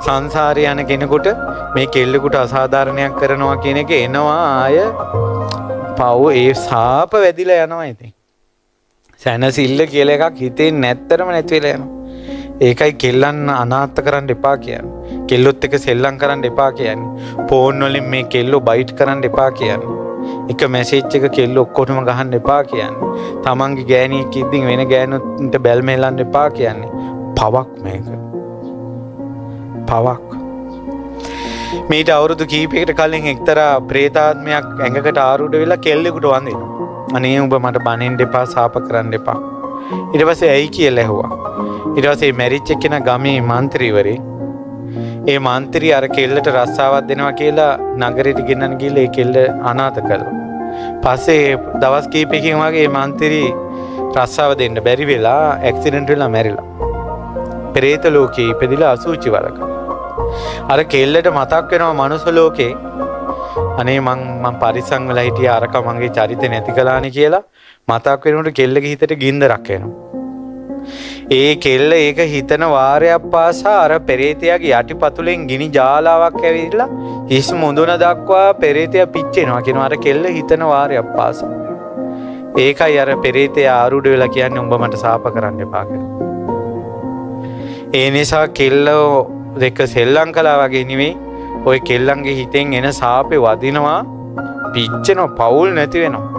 සංසාරේ යන කෙනෙකුට මේ කෙල්ලෙකුට අසාධාරණයක් කරනවා කියන එක එනවා ආය පව් ඒ සාප වැදිලා යනවා ඉතින්. සැනසෙල්ල කියලා එකක් හිතේ නැත්තරම නැති වෙලා යනවා. ඒකයි කෙල්ලන් අනාථ කරන්න එපා කියන්නේ. කෙල්ලොත් එක්ක සෙල්ලම් කරන්න එපා කියන්නේ. ෆෝන් වලින් මේ කෙල්ලෝ බයිට් කරන්න එපා කියන්නේ. එක මැසේජ් එක කෙල්ලෝ ඔක්කොටම ගහන්න එපා කියන්නේ. තමන්ගේ ගෑණියෙක් ඉද්දින් වෙන ගෑනුන්ට බැල් මෙලන්න එපා කියන්නේ. පවක් මේක. පවක්. මීට අවුරුදු කීපයකට කලින් එක්තරා ප්‍රේතාත්මයක් ඇඟකට ආරූඪ වෙලා කෙල්ලෙකුට වඳිනවා. අනේ උඹ මට බනින්න එපා, සාප කරන්න එපා. ඊට පස්සේ ඇයි කියලා ඇහුවා. ඊට පස්සේ මැරිච් එක්කෙනා ගමේ മന്ത്രിවරේ ඒ മന്ത്രി අර කෙල්ලට රස්සාවක් දෙනවා කියලා නගරෙට ගෙන්නන්න ගිහලා ඒ කෙල්ල අනාථ කළා. පස්සේ දවස් කීපයකින් වගේ මේ മന്ത്രി රස්සාව දෙන්න බැරි වෙලා ඇක්සිඩන්ට් වෙලා මැරිලා. പ്രേත ලෝකේ ඉපදිලා අසුචි වලක. අර කෙල්ලට මතක් වෙනවා මනුස්ස ලෝකේ අනේ මං පරිස්සම් වෙලා හිටියා අරක මගේ චරිතේ නැති කළානේ කියලා මතක් වෙනකොට කෙල්ලගේ හිතට ගින්දරක් එනවා. ඒ කෙල්ල ඒක හිතන වාරයක් පාසා අර පෙරේතයාගේ යටිපතුලෙන් ගිනි ජාලාවක් ඇවිල්ලා හිස් මුදුන දක්වා පෙරේතයා පිච්චෙනවා කියනවා අර කෙල්ල හිතන වාරයක් පාසා. ඒකයි අර පෙරේතයා ආරූඪ වෙලා කියන්නේ උඹ මට සාප කරන්න එපා කියලා. ඒ නිසා කෙල්ලෝ දෙක සෙල්ලම් කළා වගේ නෙවෙයි ඔය කෙල්ලන්ගේ හිතෙන් එන සාපේ වදිනවා පිච්චෙනවා පවුල් නැති වෙනවා.